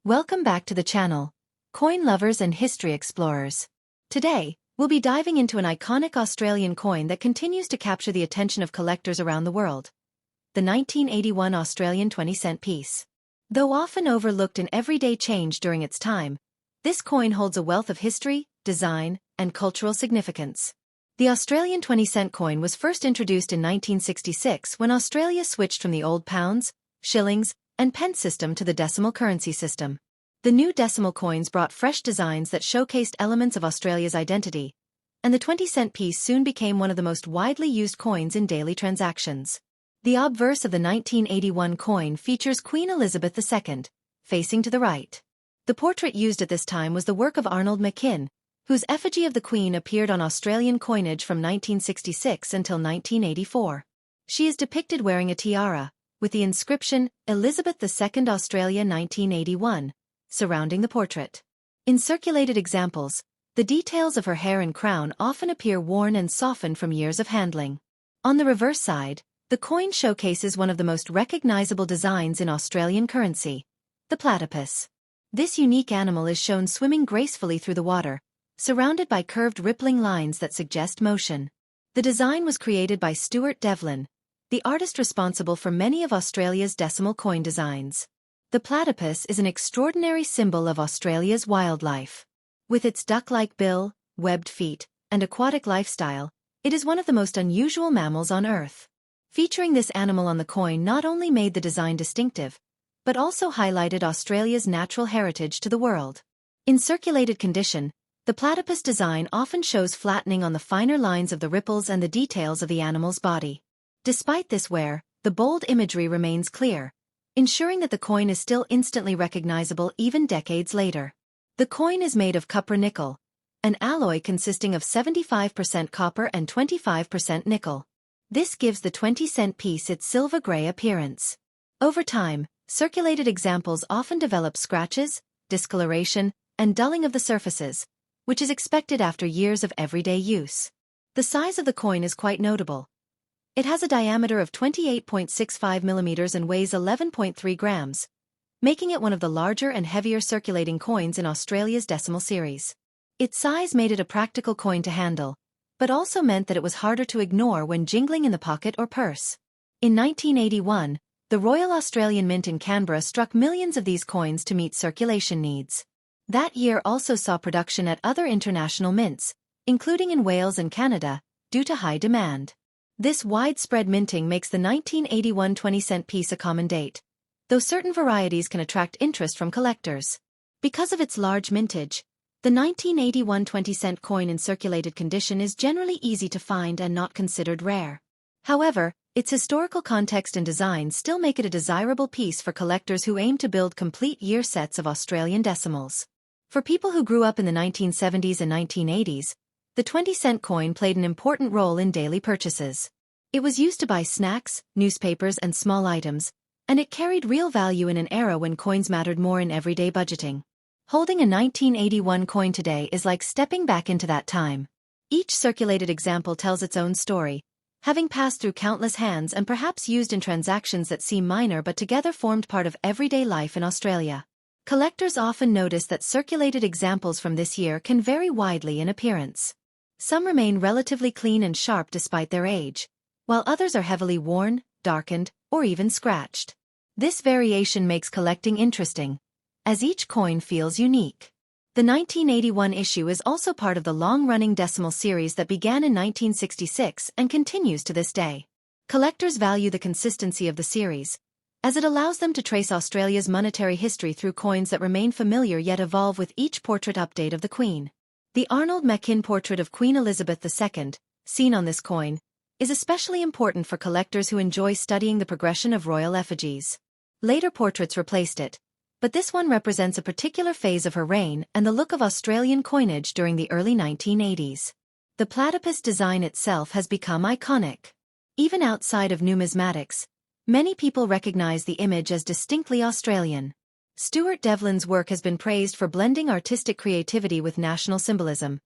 Welcome back to the channel, coin lovers and history explorers. Today, we'll be diving into an iconic Australian coin that continues to capture the attention of collectors around the world. The 1981 Australian 20-cent piece. Though often overlooked in everyday change during its time, this coin holds a wealth of history, design, and cultural significance. The Australian 20-cent coin was first introduced in 1966 when Australia switched from the old pounds, shillings, and pence system to the decimal currency system. The new decimal coins brought fresh designs that showcased elements of Australia's identity, and the 20-cent piece soon became one of the most widely used coins in daily transactions. The obverse of the 1981 coin features Queen Elizabeth II, facing to the right. The portrait used at this time was the work of Arnold Machin, whose effigy of the Queen appeared on Australian coinage from 1966 until 1984. She is depicted wearing a tiara, with the inscription, Elizabeth II Australia 1981, surrounding the portrait. In circulated examples, the details of her hair and crown often appear worn and softened from years of handling. On the reverse side, the coin showcases one of the most recognizable designs in Australian currency, the platypus. This unique animal is shown swimming gracefully through the water, surrounded by curved rippling lines that suggest motion. The design was created by Stuart Devlin, the artist responsible for many of Australia's decimal coin designs. The platypus is an extraordinary symbol of Australia's wildlife. With its duck-like bill, webbed feet, and aquatic lifestyle, it is one of the most unusual mammals on Earth. Featuring this animal on the coin not only made the design distinctive, but also highlighted Australia's natural heritage to the world. In circulated condition, the platypus design often shows flattening on the finer lines of the ripples and the details of the animal's body. Despite this wear, the bold imagery remains clear, ensuring that the coin is still instantly recognizable even decades later. The coin is made of cupro-nickel, an alloy consisting of 75% copper and 25% nickel. This gives the 20-cent piece its silver-gray appearance. Over time, circulated examples often develop scratches, discoloration, and dulling of the surfaces, which is expected after years of everyday use. The size of the coin is quite notable. It has a diameter of 28.65 millimeters and weighs 11.3 grams, making it one of the larger and heavier circulating coins in Australia's decimal series. Its size made it a practical coin to handle, but also meant that it was harder to ignore when jingling in the pocket or purse. In 1981, the Royal Australian Mint in Canberra struck millions of these coins to meet circulation needs. That year also saw production at other international mints, including in Wales and Canada, due to high demand. This widespread minting makes the 1981 20-cent piece a common date, though certain varieties can attract interest from collectors. Because of its large mintage, the 1981 20-cent coin in circulated condition is generally easy to find and not considered rare. However, its historical context and design still make it a desirable piece for collectors who aim to build complete year sets of Australian decimals. For people who grew up in the 1970s and 1980s, the 20-cent coin played an important role in daily purchases. It was used to buy snacks, newspapers, and small items, and it carried real value in an era when coins mattered more in everyday budgeting. Holding a 1981 coin today is like stepping back into that time. Each circulated example tells its own story, having passed through countless hands and perhaps used in transactions that seem minor but together formed part of everyday life in Australia. Collectors often notice that circulated examples from this year can vary widely in appearance. Some remain relatively clean and sharp despite their age, while others are heavily worn, darkened, or even scratched. This variation makes collecting interesting, as each coin feels unique. The 1981 issue is also part of the long-running decimal series that began in 1966 and continues to this day. Collectors value the consistency of the series, as it allows them to trace Australia's monetary history through coins that remain familiar yet evolve with each portrait update of the Queen. The Arnold Machin portrait of Queen Elizabeth II, seen on this coin, is especially important for collectors who enjoy studying the progression of royal effigies. Later portraits replaced it, but this one represents a particular phase of her reign and the look of Australian coinage during the early 1980s. The platypus design itself has become iconic. Even outside of numismatics, many people recognize the image as distinctly Australian. Stuart Devlin's work has been praised for blending artistic creativity with national symbolism,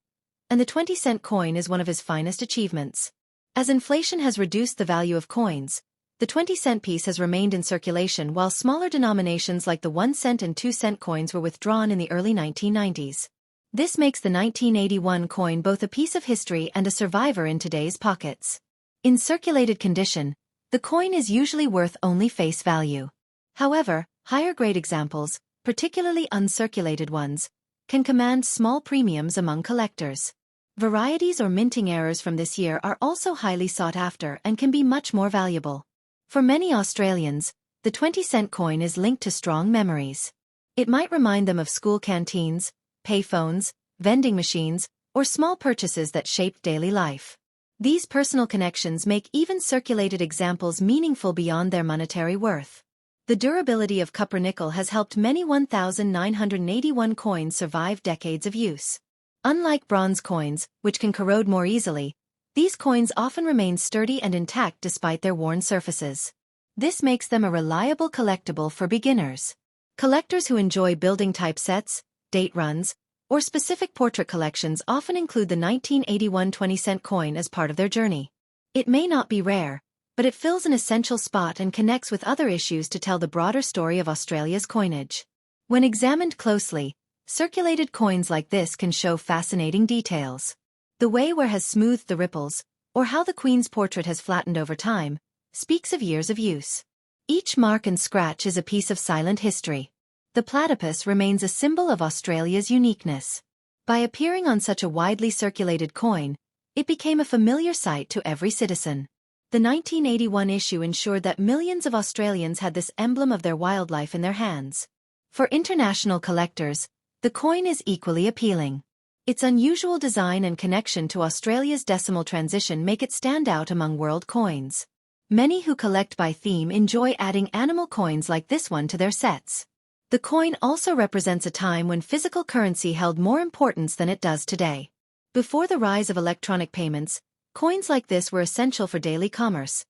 and the 20-cent coin is one of his finest achievements. As inflation has reduced the value of coins, The 20-cent piece has remained in circulation while smaller denominations like the 1-cent and 2-cent coins were withdrawn in the early 1990s. This makes the 1981 coin both a piece of history and a survivor in today's pockets. In circulated condition, the coin is usually worth only face value. However, higher-grade examples, particularly uncirculated ones, can command small premiums among collectors. Varieties or minting errors from this year are also highly sought after and can be much more valuable. For many Australians, the 20-cent coin is linked to strong memories. It might remind them of school canteens, payphones, vending machines, or small purchases that shaped daily life. These personal connections make even circulated examples meaningful beyond their monetary worth. The durability of copper-nickel has helped many 1981 coins survive decades of use. Unlike bronze coins, which can corrode more easily, these coins often remain sturdy and intact despite their worn surfaces. This makes them a reliable collectible for beginners. Collectors who enjoy building typesets, date runs, or specific portrait collections often include the 1981 20-cent coin as part of their journey. It may not be rare, but it fills an essential spot and connects with other issues to tell the broader story of Australia's coinage. When examined closely, circulated coins like this can show fascinating details. The way where has smoothed the ripples, or how the Queen's portrait has flattened over time, speaks of years of use. Each mark and scratch is a piece of silent history. The platypus remains a symbol of Australia's uniqueness. By appearing on such a widely circulated coin, it became a familiar sight to every citizen. The 1981 issue ensured that millions of Australians had this emblem of their wildlife in their hands. For international collectors, the coin is equally appealing. Its unusual design and connection to Australia's decimal transition make it stand out among world coins. Many who collect by theme enjoy adding animal coins like this one to their sets. The coin also represents a time when physical currency held more importance than it does today. Before the rise of electronic payments, coins like this were essential for daily commerce,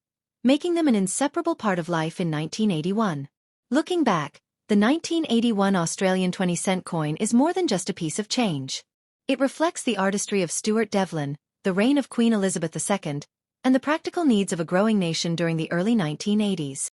making them an inseparable part of life in 1981. Looking back, the 1981 Australian 20-cent coin is more than just a piece of change. It reflects the artistry of Stuart Devlin, the reign of Queen Elizabeth II, and the practical needs of a growing nation during the early 1980s.